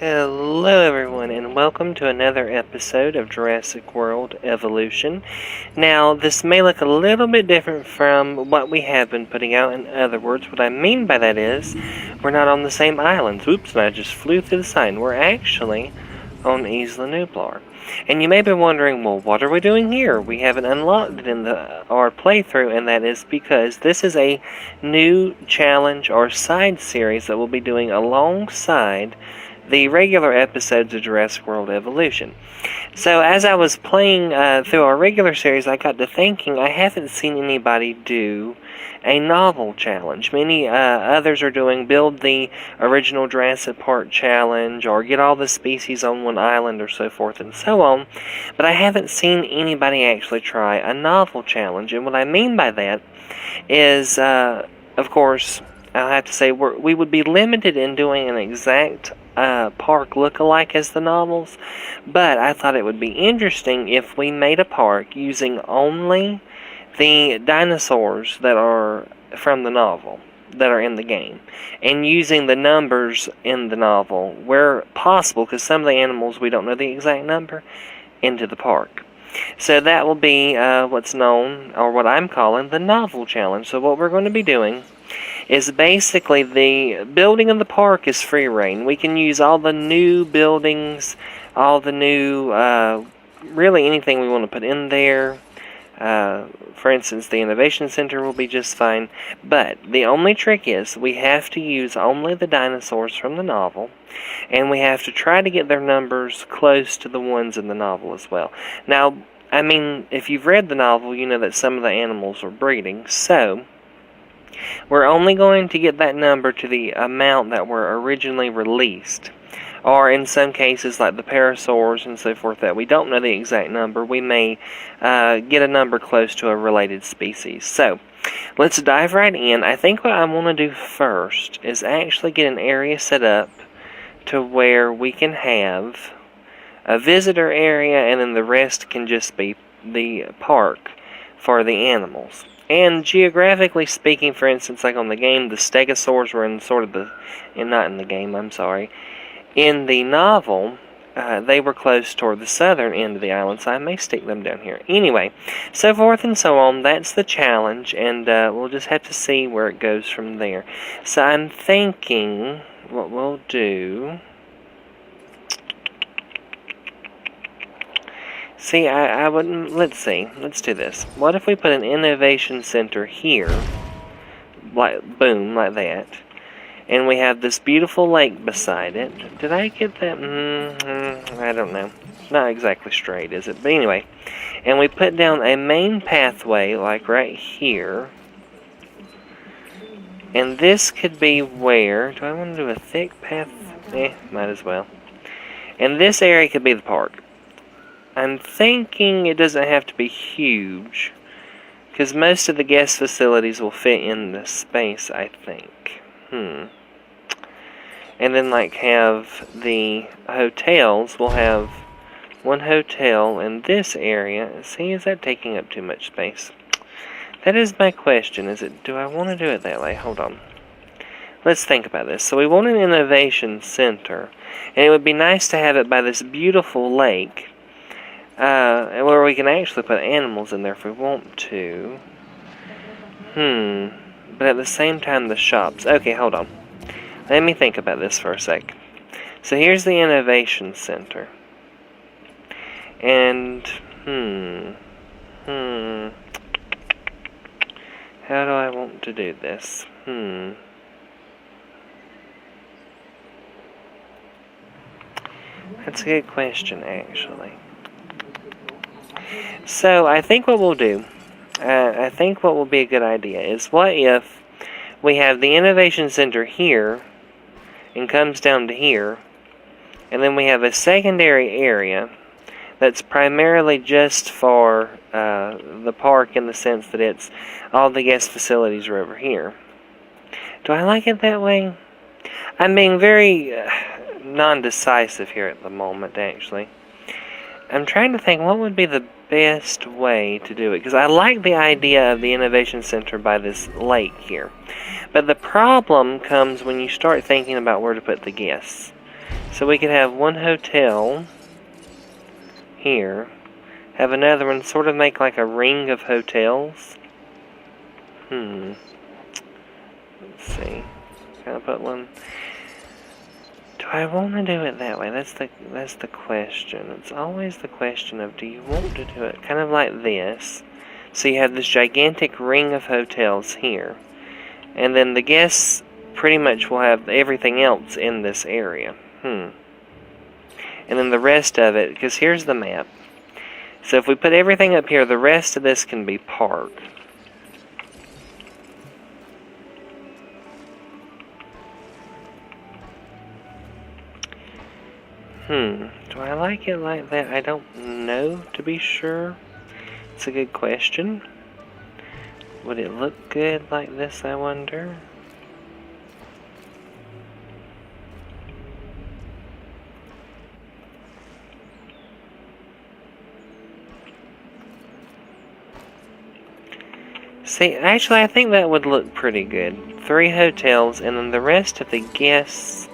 Hello everyone and welcome to another episode of Jurassic World Evolution. Now this may look a little bit different from what we have been putting out. In other words, what I mean by that is we're not on the same islands. Oops, and I just flew through the sign. We're actually on Isla Nublar. And you may be wondering, well, what are we doing here? We haven't unlocked it in our playthrough, and that is because this is a new challenge or side series that we'll be doing alongside the regular episodes of Jurassic World Evolution. So as I was playing through our regular series, I got to thinking I haven't seen anybody do a novel challenge. Many others are doing build the original Jurassic Park challenge or get all the species on one island or so forth and so on. But I haven't seen anybody actually try a novel challenge. And what I mean by that is, of course, I'll have to say we would be limited in doing an exact park look-alike as the novels, but I thought it would be interesting if we made a park using only the dinosaurs that are from the novel, that are in the game, and using the numbers in the novel where possible, because some of the animals we don't know the exact number, into the park. So that will be what's known, or what I'm calling, the novel challenge. So what we're going to be doing is basically the building of the park is free reign. We can use all the new buildings, all the new, really anything we want to put in there. For instance, the Innovation Center will be just fine. But the only trick is we have to use only the dinosaurs from the novel, and we have to try to get their numbers close to the ones in the novel as well. Now, I mean, if you've read the novel, you know that some of the animals are breeding, so we're only going to get that number to the amount that were originally released. Or in some cases, like the parasaurs and so forth, that we don't know the exact number, we may get a number close to a related species. So, let's dive right in. I think what I want to do first is actually get an area set up to where we can have a visitor area, and then the rest can just be the park for the animals. And geographically speaking, for instance, like on the game, the stegosaurs were in sort of the, and not in the game, I'm sorry. In the novel, they were close toward the southern end of the island, so I may stick them down here. Anyway, so forth and so on, that's the challenge, and we'll just have to see where it goes from there. So I'm thinking what we'll do. See, I wouldn't, let's do this. What if we put an innovation center here, like, boom, like that, and we have this beautiful lake beside it. Did I get that? I don't know. Not exactly straight, is it? But anyway, and we put down a main pathway, like right here, and this could be where, do I want to do a thick path? Might as well. And this area could be the park. I'm thinking it doesn't have to be huge, because most of the guest facilities will fit in this space, I think. And then, like, have the hotels. We'll have one hotel in this area. See, is that taking up too much space? That is my question. Do I want to do it that way? Hold on. Let's think about this. So we want an innovation center, and it would be nice to have it by this beautiful lake, where we can actually put animals in there if we want to. But at the same time, the shops. Okay, hold on. Let me think about this for a sec. So here's the Innovation Center. And, how do I want to do this? That's a good question, actually. So, I think what we'll do, I think what will be a good idea is, what if we have the Innovation Center here, and comes down to here, and then we have a secondary area that's primarily just for the park, in the sense that it's all the guest facilities are over here. Do I like it that way? I'm being very non-decisive here at the moment, actually. I'm trying to think what would be the best way to do it, because I like the idea of the Innovation Center by this lake here. But the problem comes when you start thinking about where to put the guests. So we could have one hotel here, have another one, sort of make like a ring of hotels. Let's see. Can I put one? Do I want to do it that way? That's the question. It's always the question of, do you want to do it kind of like this? So you have this gigantic ring of hotels here, and then the guests pretty much will have everything else in this area. And then the rest of it, because here's the map. So if we put everything up here, the rest of this can be park. Do I like it like that? I don't know, to be sure. It's a good question. Would it look good like this, I wonder? See, actually, I think that would look pretty good. 3 hotels, and then the rest of the guests'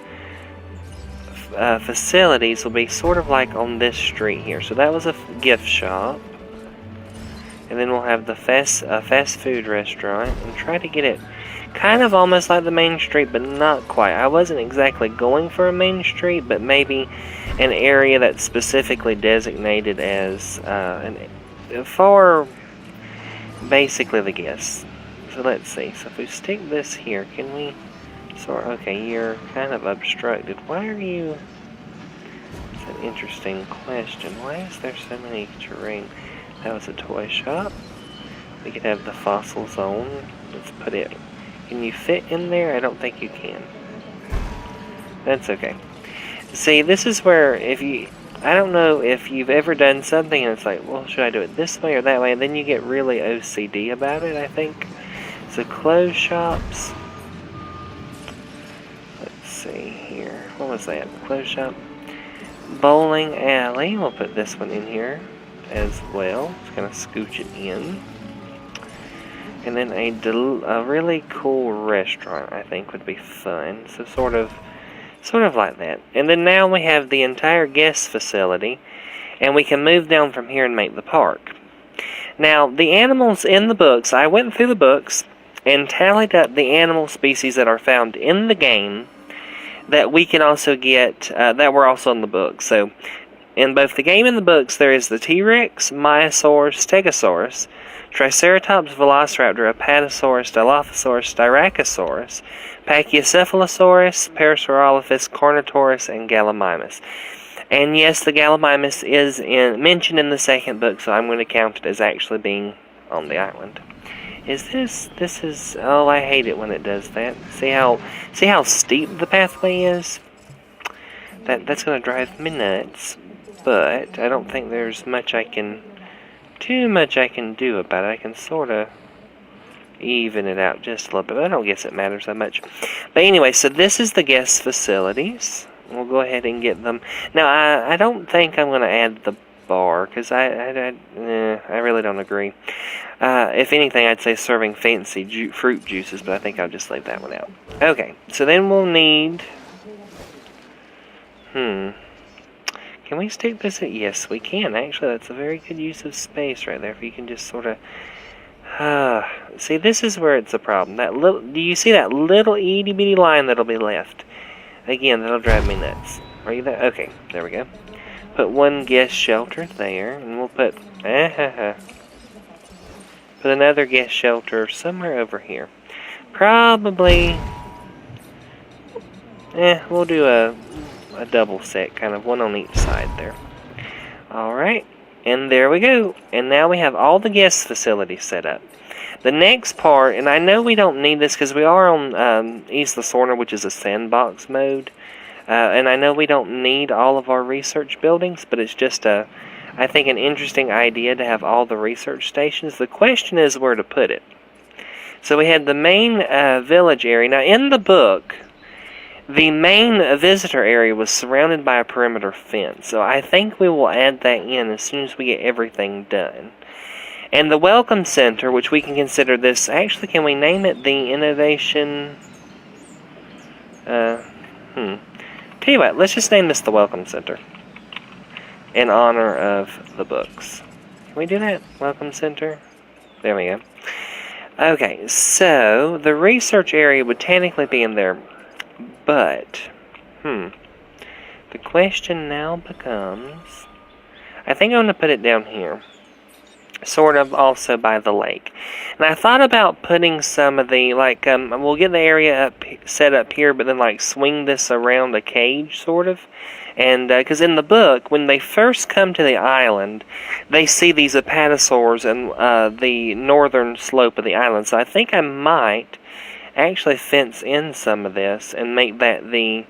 facilities will be sort of like on this street here. So that was a gift shop. And then we'll have the fast food restaurant, and try to get it kind of almost like the main street, but not quite. I wasn't exactly going for a main street, but maybe an area that's specifically designated as for basically the guests. So let's see. So if we stick this here, can we okay, you're kind of obstructed. Why are you? It's an interesting question. Why is there so many terrain? That was a toy shop. We could have the fossil zone. Let's put it. Can you fit in there? I don't think you can. That's okay. See, this is where I don't know if you've ever done something and it's like, well, should I do it this way or that way? And then you get really OCD about it, I think. So clothes shops. Let's see here. What was that? Clothes shop. Bowling alley. We'll put this one in here as well. Just kind of scooch it in. And then a really cool restaurant, I think, would be fun. So sort of like that. And then now we have the entire guest facility, and we can move down from here and make the park. Now, the animals in the books, I went through the books and tallied up the animal species that are found in the game that we can also get, that were also in the book. So, in both the game and the books, there is the T-Rex, Myosaurus, Stegosaurus, Triceratops, Velociraptor, Apatosaurus, Dilophosaurus, Styracosaurus, Pachycephalosaurus, Parasaurolophus, Carnotaurus, and Gallimimus. And yes, the Gallimimus is mentioned in the second book, so I'm going to count it as actually being on the island. This is, oh, I hate it when it does that. See how steep the pathway is? That's going to drive me nuts, but I don't think there's too much I can do about it. I can sort of even it out just a little bit, but I don't guess it matters that much. But anyway, so this is the guest facilities. We'll go ahead and get them. Now, I don't think I'm going to add the bar, because I really don't agree. If anything, I'd say serving fancy fruit juices, but I think I'll just leave that one out. Okay, so then we'll need... Can we stick this at... Yes, we can. Actually, that's a very good use of space right there. If you can just sort of... see, this is where it's a problem. Do you see that little itty-bitty line that'll be left? Again, that'll drive me nuts. Are you there? Okay, there we go. Put one guest shelter there, and we'll put... Put another guest shelter somewhere over here. Probably... we'll do a double set, kind of one on each side there. Alright, and there we go. And now we have all the guest facilities set up. The next part, and I know we don't need this because we are on Isla Sorna, which is a sandbox mode. And I know we don't need all of our research buildings, but it's just I think an interesting idea to have all the research stations. The question is where to put it. So we had the main village area. Now in the book, the main visitor area was surrounded by a perimeter fence. So I think we will add that in as soon as we get everything done. And the Welcome Center, which we can consider this... Actually, can we name it the Innovation... Tell you what, let's just name this the Welcome Center in honor of the books. Can we do that? Welcome Center? There we go. Okay, so the research area would technically be in there, but, the question now becomes, I think I'm going to put it down here, sort of also by the lake. And I thought about putting some of the, like, we'll get the area set up here, but then, like, swing this around a cage, sort of. And, because in the book, when they first come to the island, they see these apatosaurs and the northern slope of the island. So I think I might actually fence in some of this and make that the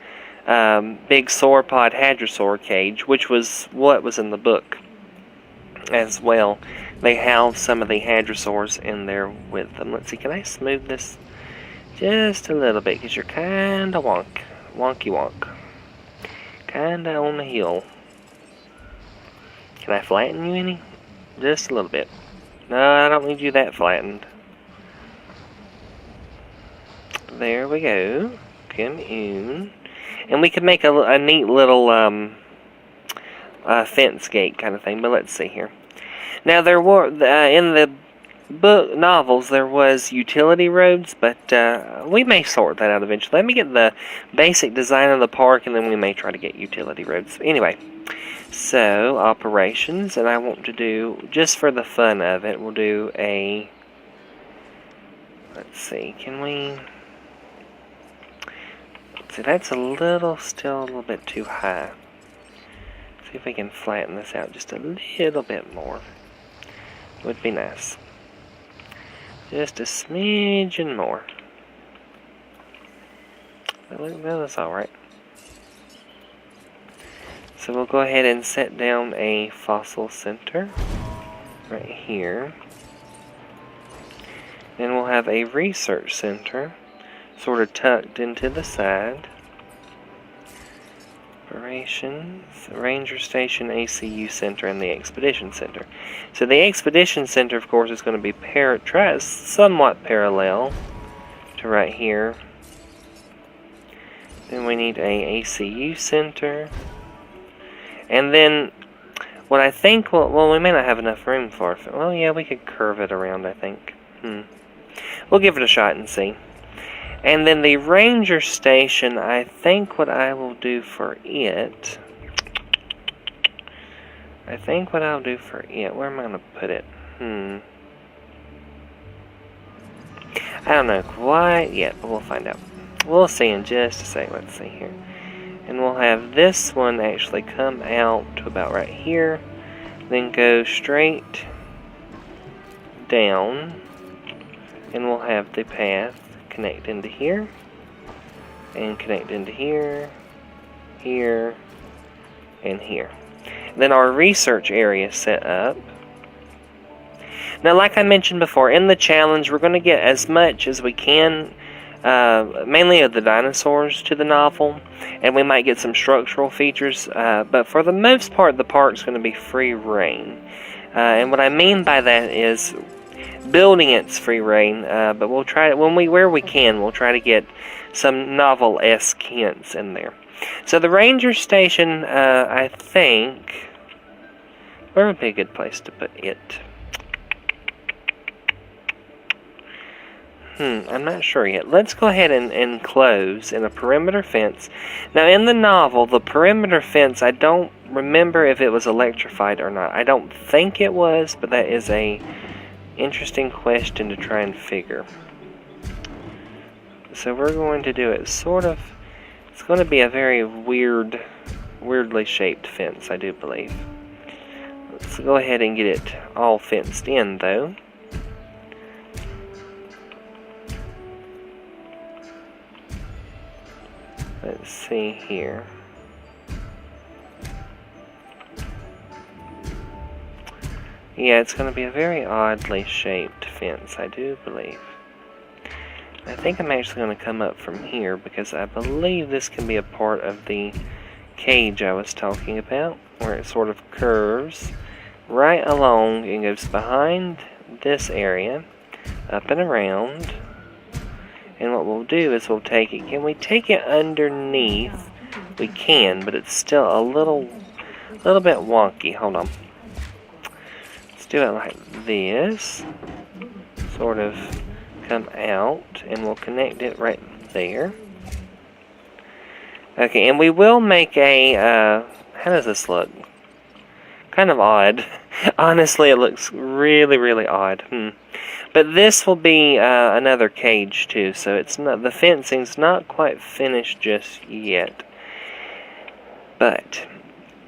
big sauropod hadrosaur cage, which was what was in the book as well. They have some of the hadrosaurs in there with them. Let's see, can I smooth this just a little bit? Because you're kind of wonky. Kinda on the hill. Can I flatten you any? Just a little bit. No, I don't need you that flattened. There we go. Come in. And we could make a neat little fence gate kind of thing, but let's see here. Now there were, in the book novels, there was utility roads, but we may sort that out eventually. Let me get the basic design of the park, and then we may try to get utility roads. Anyway, so operations, and I want to do, just for the fun of it, we'll do a, let's see, can we, see, that's still a little bit too high. See if we can flatten this out just a little bit more. Would be nice. Just a smidgen more. That's alright. So we'll go ahead and set down a fossil center right here. Then we'll have a research center sort of tucked into the side. Operations, Ranger Station, ACU Center, and the Expedition Center. So the Expedition Center, of course, is going to be somewhat parallel to right here. Then we need a ACU Center. And then, what I think, well, we may not have enough room for it. Well, yeah, we could curve it around, I think. We'll give it a shot and see. And then the Ranger Station, I think what I will do for it, where am I going to put it? I don't know quite yet, but we'll find out. We'll see in just a sec. Let's see here. And we'll have this one actually come out to about right here, then go straight down, and we'll have the path connect into here, and connect into here, here, and here. Then our research area set up. Now, like I mentioned before, in the challenge, we're going to get as much as we can, mainly of the dinosaurs to the novel, and we might get some structural features, but for the most part, the park's going to be free reign. And what I mean by that is, building it's free reign, but we'll try it where we can. We'll try to get some novel-esque hints in there. So the Ranger Station, I think, where would be a good place to put it? I'm not sure yet. Let's go ahead and enclose in a perimeter fence. Now, in the novel, the perimeter fence, I don't remember if it was electrified or not. I don't think it was, but that is a interesting question to try and figure. So we're going to do it sort of, it's going to be a very weirdly shaped fence, I do believe. Let's go ahead and get it all fenced in, though. Let's see here. Yeah, it's going to be a very oddly shaped fence, I do believe. I think I'm actually going to come up from here because I believe this can be a part of the cage I was talking about, where it sort of curves right along and goes behind this area, up and around. And what we'll do is we'll take it, can we take it underneath we can, but it's still a little bit wonky. Hold on. Let's do it like this. Sort of come out, and we'll connect it right there. Okay, and we will make a, how does this look? Kind of odd. Honestly, it looks really, really odd. But this will be another cage too, so it's not, the fencing's not quite finished just yet. But,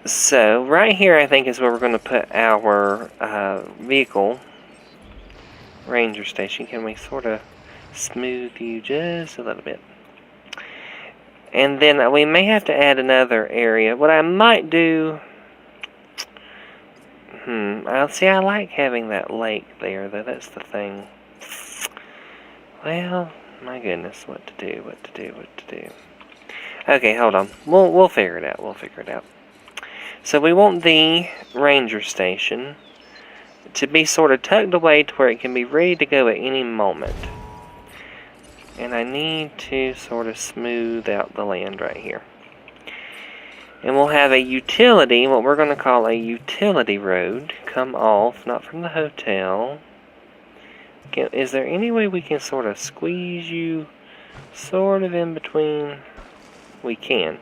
so right here I think is where we're going to put our vehicle ranger station. Can we sort of smooth you just a little bit? And then we may have to add another area. What I might do... I like having that lake there, though. That's the thing. Well, my goodness, what to do. Okay, hold on. We'll figure it out. So we want the ranger station to be sort of tucked away to where it can be ready to go at any moment. And I need to sort of smooth out the land right here. And we'll have a utility, what we're going to call a utility road, come off, not from the hotel. Is there any way we can sort of squeeze you sort of in between? We can.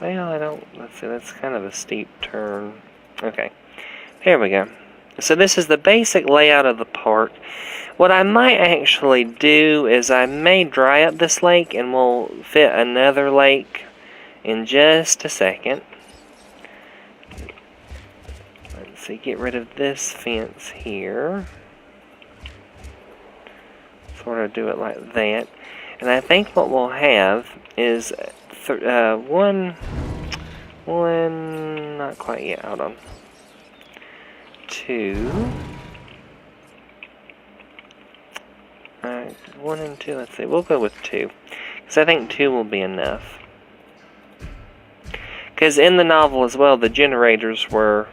Well, let's see, that's kind of a steep turn. Okay, here we go. So this is the basic layout of the park. What I might actually do is I may dry up this lake, and we'll fit another lake in just a second. Let's see, get rid of this fence here. Sort of do it like that. And I think what we'll have is one, not quite yet, hold on. 2. 1 and 2, let's see, we'll go with 2. Because I think 2 will be enough. Because in the novel as well, the generators were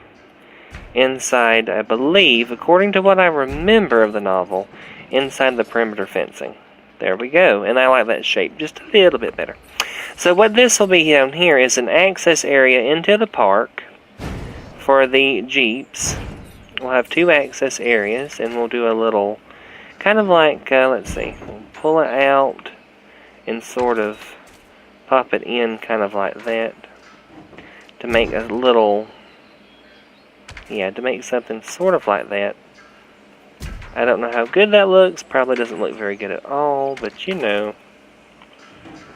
inside, I believe, according to what I remember of the novel, inside the perimeter fencing. There we go, and I like that shape just a little bit better. So what this will be down here is an access area into the park for the Jeeps. We'll have 2 access areas, and we'll do a little, kind of like, let's see, we'll pull it out and sort of pop it in kind of like that to make a little, to make something sort of like that. I don't know how good that looks, probably doesn't look very good at all, but you know,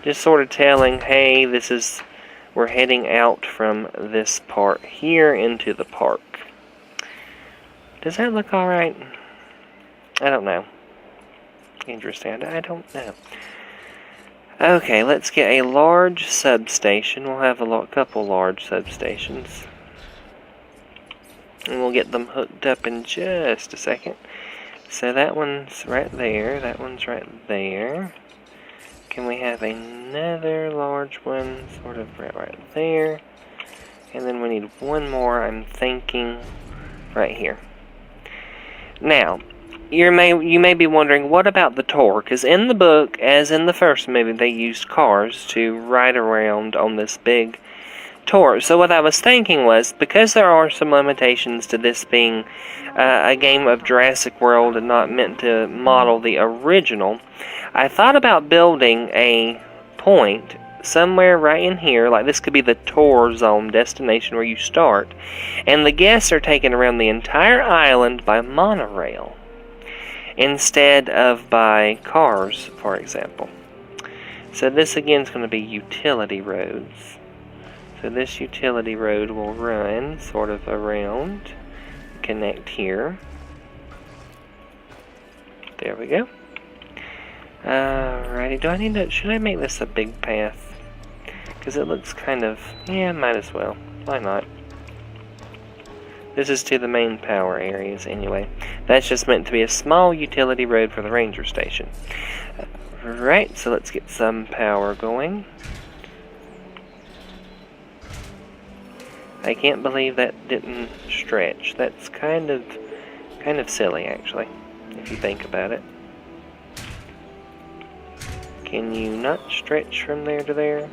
just sort of telling, hey, we're heading out from this part here into the park. Does that look alright? I don't know. Interesting. I don't know. Okay, let's get a large substation. We'll have a couple large substations. And we'll get them hooked up in just a second. So that one's right there. That one's right there. Can we have another large one sort of right there? And then we need one more, I'm thinking, right here. Now, you may be wondering, what about the tour? Because in the book, as in the first movie, they used cars to ride around on this big tour. So what I was thinking was, because there are some limitations to this being a game of Jurassic World and not meant to model the original, I thought about building a point somewhere right in here, like this could be the tour zone destination where you start, and the guests are taken around the entire island by monorail instead of by cars, for example. So this again is going to be utility roads. So this utility road will run sort of around, connect here. There we go. Alrighty, should I make this a big path? Because it looks kind of, might as well. Why not? This is to the main power areas anyway. That's just meant to be a small utility road for the ranger station. Right, so let's get some power going. I can't believe that didn't stretch. That's kind of silly, actually, if you think about it. Can you not stretch from there to there?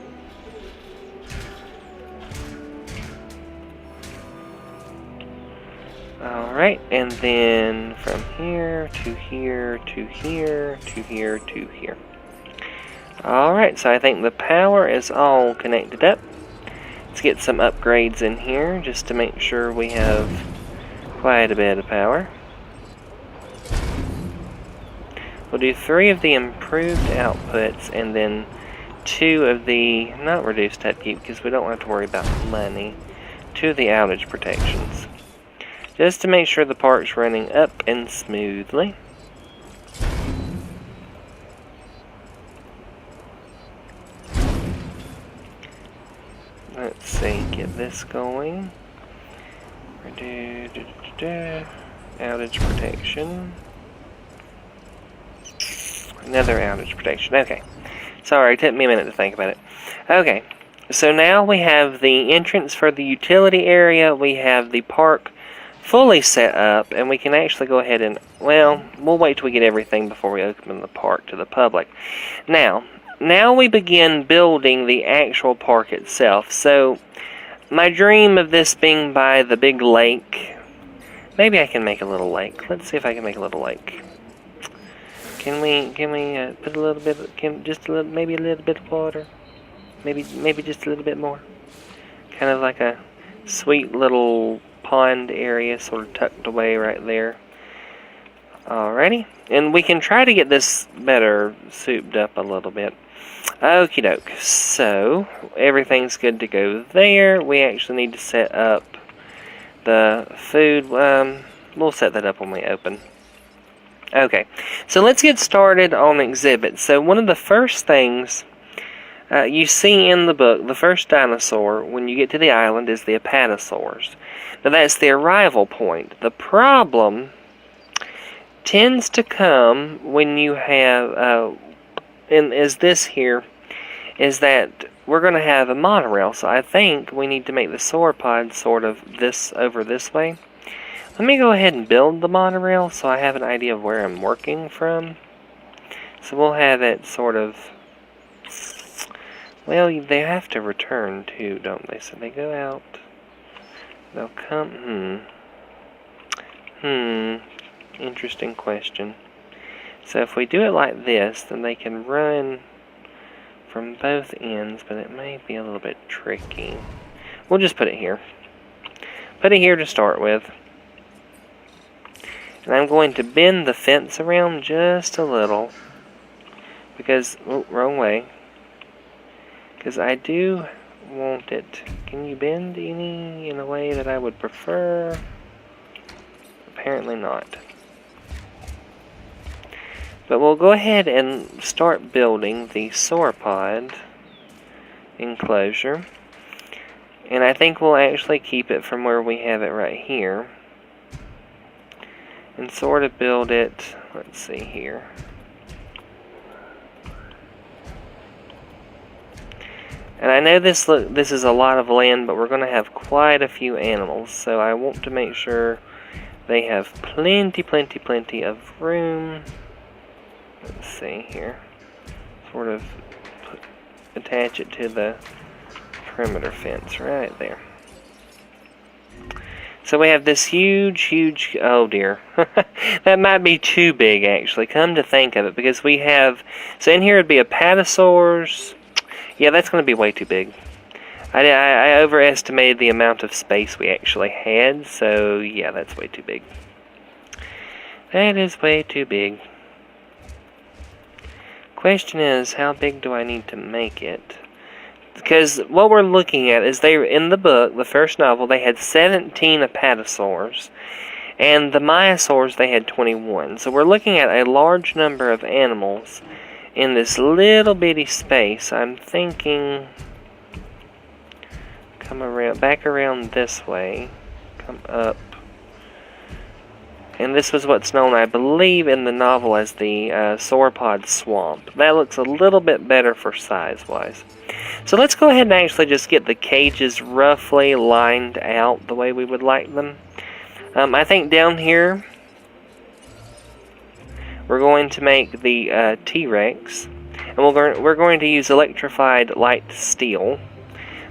Alright, and then from here to here to here to here to here. Alright, so I think the power is all connected up. Let's get some upgrades in here just to make sure we have quite a bit of power. We'll do 3 of the improved outputs and then 2 of the, not reduced upkeep because we don't have to worry about money, 2 of the outage protections. Just to make sure the park's running up and smoothly. Let's see, get this going. Outage protection. Another outage protection. Okay. Sorry, it took me a minute to think about it. Okay. So now we have the entrance for the utility area. We have the park fully set up, and we can actually go ahead and, well, we'll wait till we get everything before we open the park to the public. Now we begin building the actual park itself. So my dream of this being by the big lake, maybe I can make a little lake. Let's see if I can make a little lake. Can we put a little bit, maybe a little bit of water, maybe just a little bit more, kind of like a sweet little pond area sort of tucked away right there. Alrighty, and we can try to get this better souped up a little bit. Okie doke, so everything's good to go there. We actually need to set up the food. We'll set that up when we open. Okay, so let's get started on exhibits. So one of the first things you see in the book, the first dinosaur, when you get to the island, is the apatosaurs. Now that's the arrival point. The problem tends to come when you have, and is this here, is that we're going to have a monorail. So I think we need to make the sauropod sort of this over this way. Let me go ahead and build the monorail so I have an idea of where I'm working from. So we'll have it sort of, well, they have to return too, don't they? So they go out, they'll come, interesting question. So if we do it like this, then they can run from both ends, but it may be a little bit tricky. We'll just put it here. Put it here to start with. And I'm going to bend the fence around just a little. Because, oh, wrong way. Because I do want it. Can you bend any in a way that I would prefer? Apparently not. But we'll go ahead and start building the sauropod enclosure. And I think we'll actually keep it from where we have it right here. And sort of build it, let's see here. And I know this is a lot of land, but we're going to have quite a few animals. So I want to make sure they have plenty of room. Let's see here. Sort of attach it to the perimeter fence right there. So we have this huge, oh dear. That might be too big actually, come to think of it, because we have, so in here would be apatosaurs. Yeah, that's going to be way too big. I overestimated the amount of space we actually had, so yeah, that's way too big. That is way too big. Question is, how big do I need to make it? Because what we're looking at is in the book, the first novel, they had 17 apatosaurs. And the myosaurs, they had 21. So we're looking at a large number of animals in this little bitty space. I'm thinking, come around, back around this way, come up. And this was what's known, I believe, in the novel as the sauropod swamp. That looks a little bit better for size-wise. So let's go ahead and actually just get the cages roughly lined out the way we would like them. I think down here, we're going to make the T-Rex. And we're going to use electrified light steel,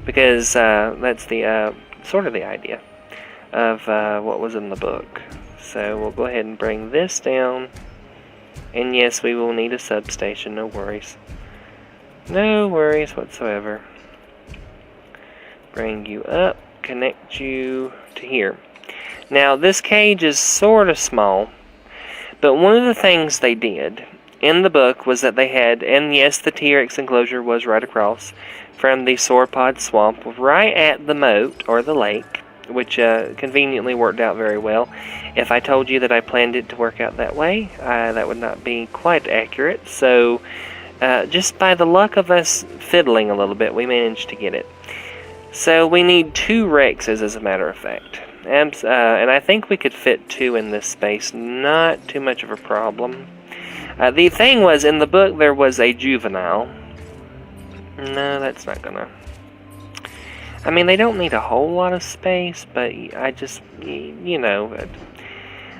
because that's the sort of the idea of what was in the book. So we'll go ahead and bring this down. And yes, we will need a substation, no worries. No worries whatsoever. Bring you up, connect you to here. Now, this cage is sort of small, but one of the things they did in the book was that they had, and yes, the T-Rex enclosure was right across from the sauropod swamp, right at the moat, or the lake, which conveniently worked out very well. If I told you that I planned it to work out that way, that would not be quite accurate. So, just by the luck of us fiddling a little bit, we managed to get it. So we need 2 Rexes, as a matter of fact. And I think we could fit 2 in this space. Not too much of a problem. The thing was, in the book, there was a juvenile. No, that's not gonna... I mean, they don't need a whole lot of space, but I just, you know...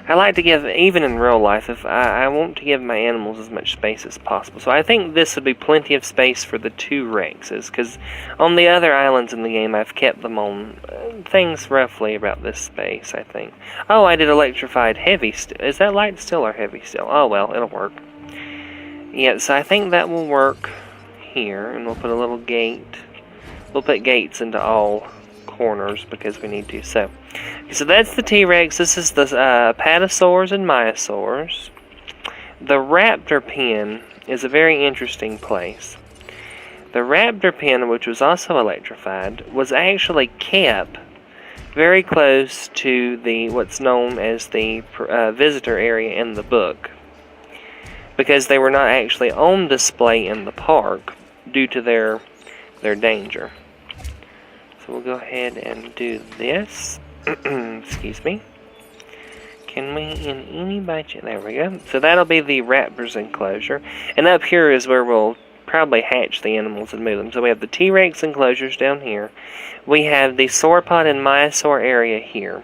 I like to give, even in real life, if I want to give my animals as much space as possible. So I think this would be plenty of space for the 2 Rexes, because on the other islands in the game, I've kept them on things roughly about this space, I think. Oh, I did electrified heavy steel. Is that light steel or heavy steel? Oh, well, it'll work. Yeah, so I think that will work here, and we'll put a little gate. We'll put gates into all corners because we need to. So that's the T-Rex. This is the Apatosaurs and Myosaurs. The raptor pen is a very interesting place. The raptor pen, which was also electrified, was actually kept very close to the what's known as the visitor area in the book, because they were not actually on display in the park due to their danger. So we'll go ahead and do this. Excuse me. Can we, in any by chance, there we go. So that'll be the raptor's enclosure. And up here is where we'll probably hatch the animals and move them. So we have the T-Rex enclosures down here. We have the sauropod and myosaur area here.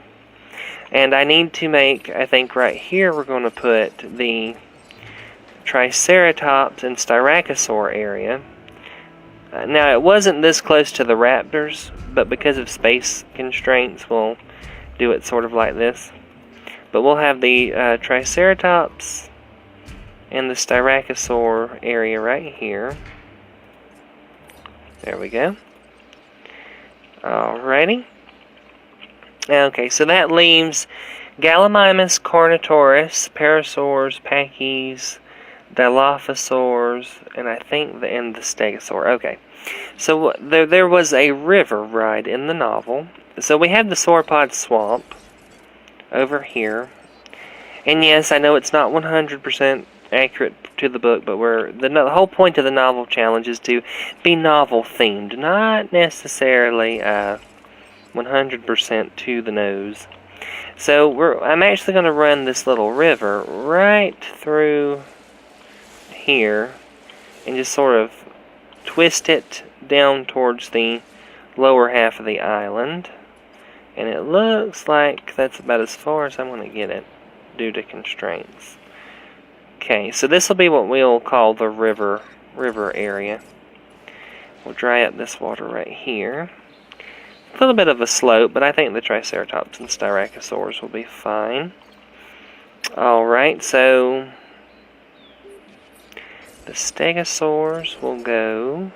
And I need to make, I think right here we're going to put the Triceratops and Styracosaur area. Now, it wasn't this close to the raptors, but because of space constraints, we'll do it sort of like this. But we'll have the Triceratops and the Styracosaur area right here. There we go. Alrighty. Okay, so that leaves Gallimimus, Carnotaurus, Parasaurs, Pachyes, Dilophosaurs, and I think the Stegosaur. Okay, so there was a river ride in the novel. So we have the sauropod swamp over here, and yes, I know it's not 100% accurate to the book, but the whole point of the novel challenge is to be novel themed, not necessarily 100% to the nose. So I'm actually going to run this little river right through here and just sort of twist it down towards the lower half of the island, and it looks like that's about as far as I'm going to get it due to constraints. Okay, so this will be what we'll call the river area. We'll dry up this water right here. A little bit of a slope, but I think the Triceratops and Styracosaurs will be fine. Alright, so the Stegosaurs will go...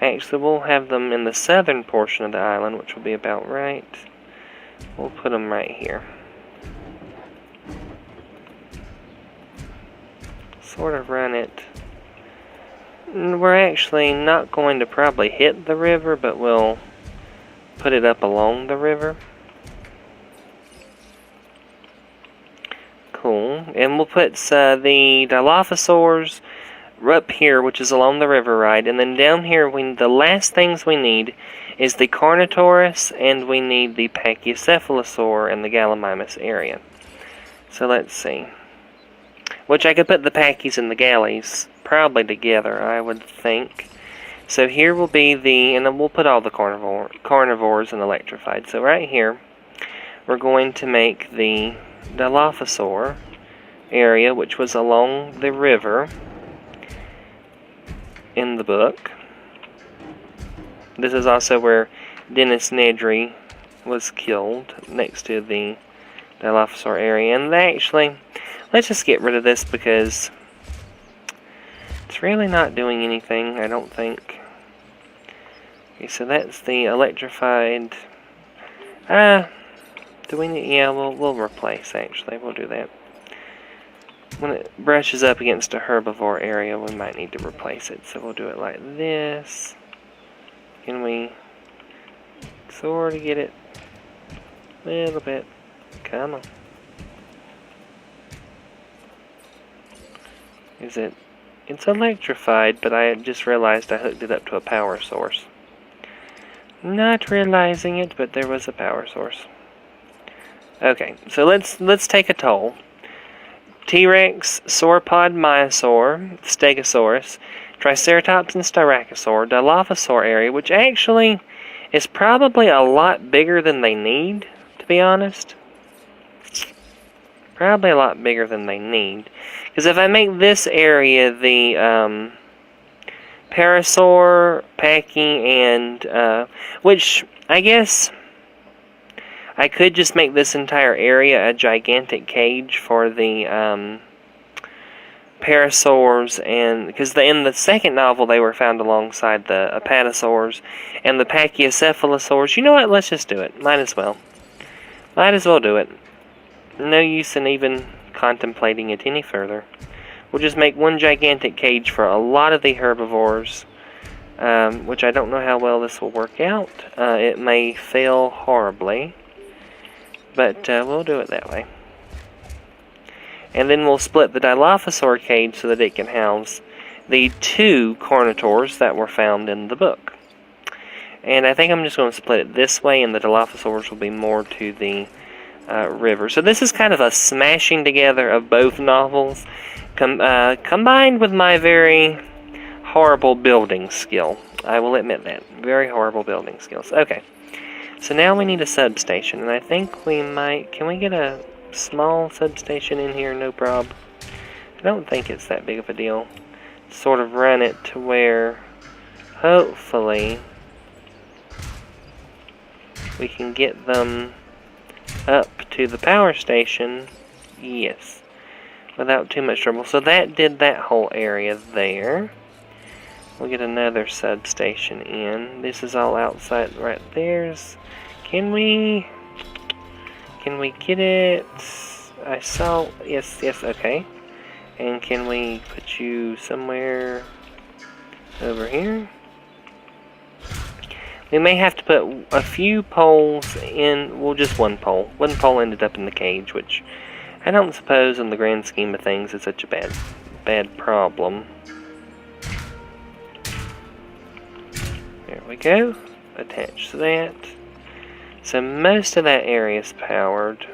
Actually, we'll have them in the southern portion of the island, which will be about right. We'll put them right here. Sort of run it. We're actually not going to probably hit the river, but we'll put it up along the river. Cool. And we'll put the Dilophosaurs up here, which is along the river ride, and then down here the last things we need is the Carnotaurus, and we need the Pachycephalosaur and the Gallimimus area. So let's see. Which I could put the Pachyes and the Gallies probably together, I would think. So here will be and then we'll put all the carnivores and electrified. So right here, we're going to make the Dilophosaur area, which was along the river. in the book. This is also where Dennis Nedry was killed, next to the Dilophosaur area. And actually, let's just get rid of this because it's really not doing anything, I don't think. Okay, so that's the electrified. Do we need? Yeah, we'll replace. Actually, we'll do that. When it brushes up against a herbivore area, we might need to replace it. So we'll do it like this. Can we sort of get it a little bit? Come on. Is it? It's electrified, but I just realized I hooked it up to a power source. Not realizing it, but there was a power source. Okay, so let's take a toll. T-Rex, Sauropod, Myosaur, Stegosaurus, Triceratops and Styracosaur, Dilophosaur area, which actually is probably a lot bigger than they need, to be honest. Probably a lot bigger than they need. Because if I make this area the Parasaur, Pachy, and which I guess I could just make this entire area a gigantic cage for the Parasaurs, and because in the second novel they were found alongside the Apatosaurs and the Pachycephalosaurs. You know what? Let's just do it. Might as well. Might as well do it. No use in even contemplating it any further. We'll just make one gigantic cage for a lot of the herbivores, which I don't know how well this will work out. It may fail horribly, but we'll do it that way. And then we'll split the Dilophosaur cage so that it can house the 2 Carnotaurs that were found in the book. And I think I'm just going to split it this way, and the Dilophosaurs will be more to the river. So this is kind of a smashing together of both novels, combined with my very horrible building skill. I will admit that. Very horrible building skills. Okay. So now we need a substation, and I think we might... Can we get a small substation in here? No prob. I don't think it's that big of a deal. Sort of run it to where, hopefully, we can get them up to the power station. Yes. Without too much trouble. So that did that whole area there. We'll get another substation in. This is all outside right there's... Can we get it? I saw... Yes, okay. And can we put you somewhere over here? We may have to put a few poles in... Well, just one pole. One pole ended up in the cage, which I don't suppose in the grand scheme of things is such a bad problem. There we go. Attach that. So most of that area is powered.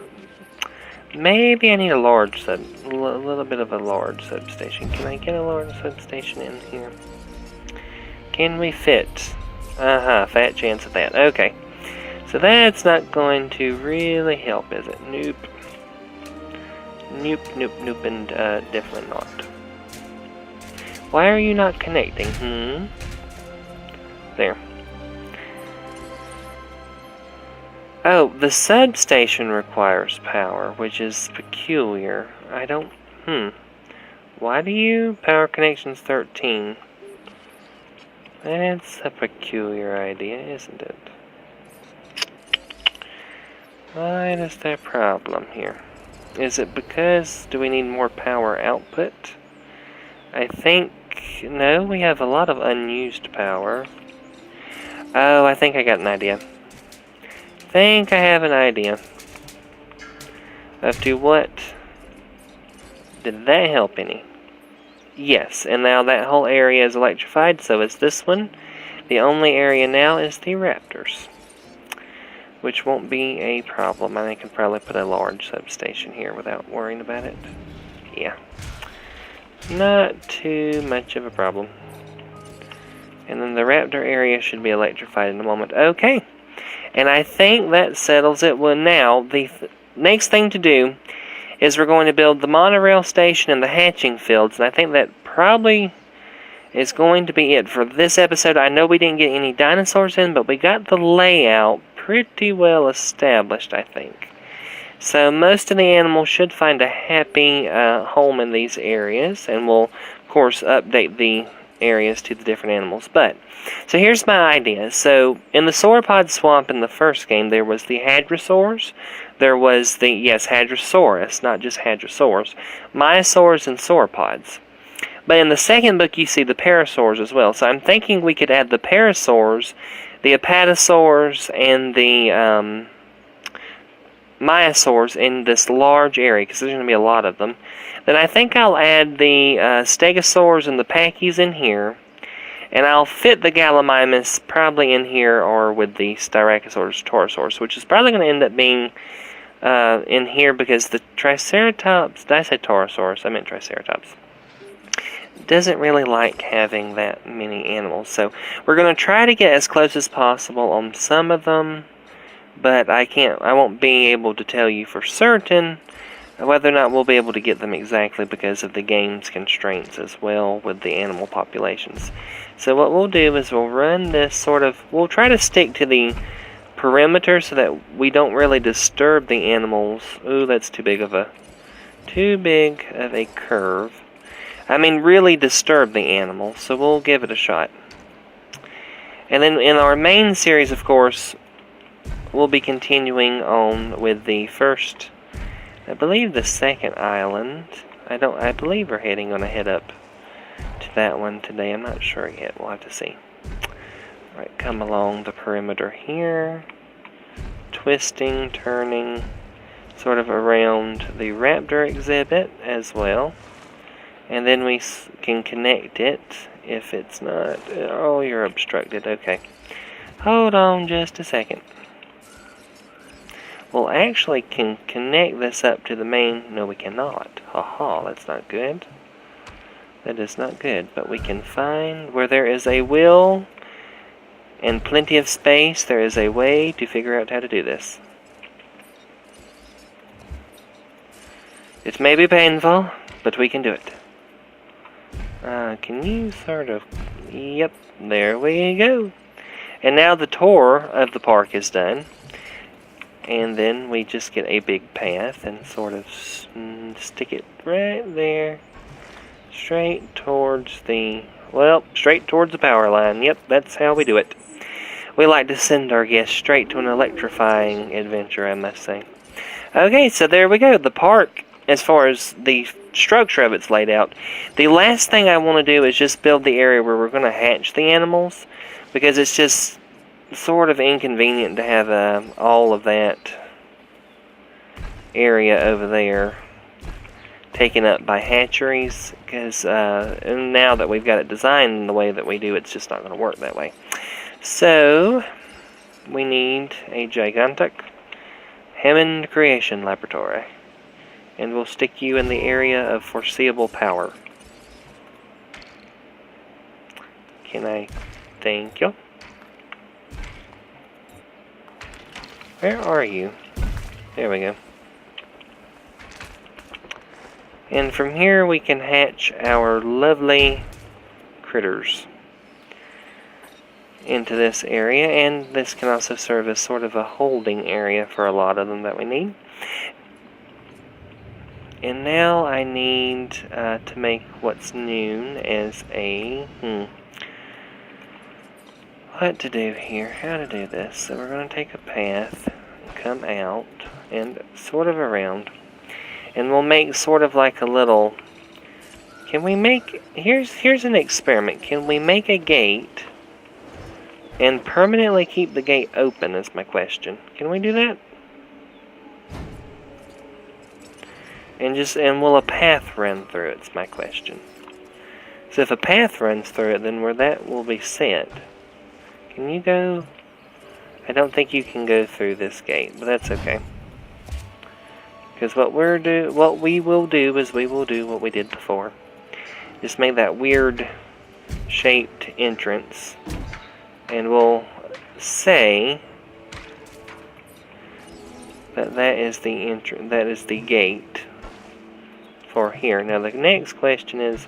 Maybe I need a little bit of a large substation. Can I get a large substation in here? Can we fit? Fat chance of that. Okay. So that's not going to really help, is it? Nope. Nope, and definitely not. Why are you not connecting? There. Oh, the substation requires power, which is peculiar. I don't... Why do you? Power connections 13. That's a peculiar idea, isn't it? What is the problem here? Is it because... Do we need more power output? I think... No, we have a lot of unused power. Oh, I think I got an idea. I have an idea of to what. Did that help any? Yes, and now that whole area is electrified, so is this one. The only area now is the raptors, which won't be a problem. I can probably put a large substation here without worrying about it. Yeah. Not too much of a problem. And then the raptor area should be electrified in a moment. Okay. And I think that settles it. Well, now, the next thing to do is we're going to build the monorail station and the hatching fields. And I think that probably is going to be it for this episode. I know we didn't get any dinosaurs in, but we got the layout pretty well established, I think. So most of the animals should find a happy home in these areas, and we'll, of course, update the areas to the different animals. But, so here's my idea. So, in the sauropod swamp in the first game, there was the hadrosaurs. There was the, yes, hadrosaurus, not just hadrosaurs, myosaurs and sauropods. But in the second book, you see the parasaurs as well. So I'm thinking we could add the parasaurs, the apatosaurs, and the myosaurs in this large area, because there's going to be a lot of them. Then I think I'll add the stegosaurs and the pachyes in here, and I'll fit the gallimimus probably in here or with the styracosaurus torosaurus, which is probably going to end up being in here because the triceratops, did I say torosaurus? I meant triceratops. Doesn't really like having that many animals, so we're going to try to get as close as possible on some of them, but I won't be able to tell you for certain whether or not we'll be able to get them exactly because of the game's constraints as well with the animal populations. So what we'll do is we'll run this we'll try to stick to the perimeter so that we don't really disturb the animals. Ooh, that's too big of a curve. I mean, really disturb the animals, so we'll give it a shot. And then in our main series, of course, we'll be continuing on with the first, I believe the second island. I believe we're gonna head up to that one today. I'm not sure yet. We'll have to see. Alright, come along the perimeter here. Twisting, turning, sort of around the raptor exhibit as well. And then we can connect it if it's not... Oh, you're obstructed. Okay. Hold on just a second. We'll actually can connect this up to the main... No, we cannot. Haha, that's not good. That is not good. But we can find where there is a will and plenty of space, there is a way to figure out how to do this. It may be painful, but we can do it. Can you sort of... Yep, there we go. And now the tour of the park is done. And then we just get a big path and sort of stick it right there. Straight towards the... Well, straight towards the power line. Yep, that's how we do it. We like to send our guests straight to an electrifying adventure, I must say. Okay, so there we go. The park, as far as the structure of it's laid out. The last thing I want to do is just build the area where we're going to hatch the animals, because it's just sort of inconvenient to have all of that area over there taken up by hatcheries, because now that we've got it designed the way that we do, it's just not going to work that way. So we need a gigantic Hammond creation laboratory. And we'll stick you in the area of foreseeable power. Can I? Thank you. Where are you? There we go. And from here we can hatch our lovely critters into this area. And this can also serve as sort of a holding area for a lot of them that we need. And now I need to make what's known as a... What to do here? How to do this? So we're going to take a path, come out, and sort of around. And we'll make sort of like a little... Can we make... Here's an experiment. Can we make a gate and permanently keep the gate open is my question. Can we do that? And will a path run through it? It's my question. So if a path runs through it, then where that will be set. Can you go? I don't think you can go through this gate, but that's okay. Because what we will do is we will do what we did before. Just make that weird shaped entrance, and we'll say that is the entrance. That is the gate for here. Now the next question is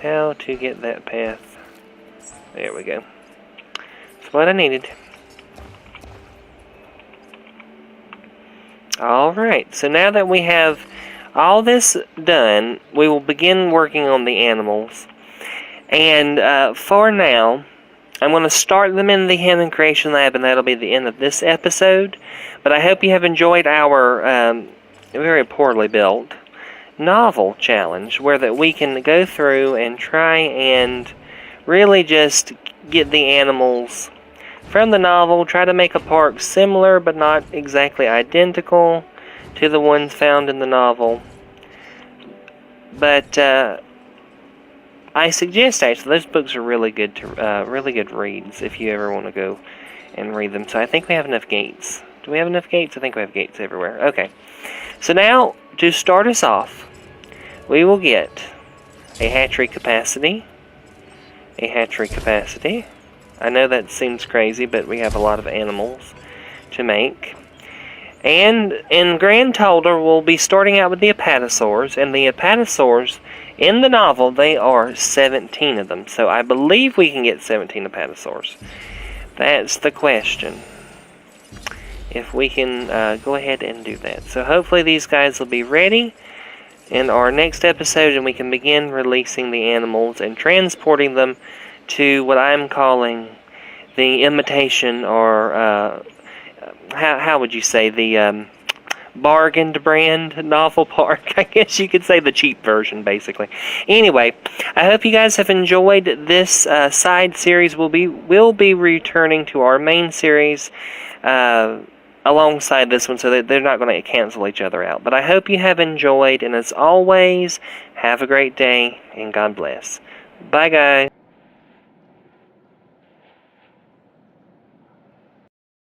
how to get that path There we go. That's what I needed. Alright, so now that we have all this done, we will begin working on the animals. And for now, I'm going to start them in the Human Creation Lab, and that'll be the end of this episode. But I hope you have enjoyed our very poorly built novel challenge, where that we can go through and try and really just get the animals from the novel, try to make a park similar but not exactly identical to the ones found in the novel. But I suggest, actually, those books are really good reads if you ever want to go and read them. So I think we have enough gates. Do we have enough gates? I think we have gates everywhere. Okay. So now, to start us off, we will get a hatchery capacity. A hatchery capacity. I know that seems crazy, but we have a lot of animals to make. And in grand total, we'll be starting out with the apatosaurs. And the apatosaurs, in the novel, they are 17 of them. So I believe we can get 17 apatosaurs. That's the question. If we can go ahead and do that. So hopefully these guys will be ready in our next episode, and we can begin releasing the animals and transporting them to what I'm calling the imitation, or how would you say, the bargained brand novel park. I guess you could say the cheap version, basically. Anyway, I hope you guys have enjoyed this side series. We'll be returning to our main series alongside this one, so that they're not going to cancel each other out. But I hope you have enjoyed, and as always, have a great day, and God bless. Bye, guys.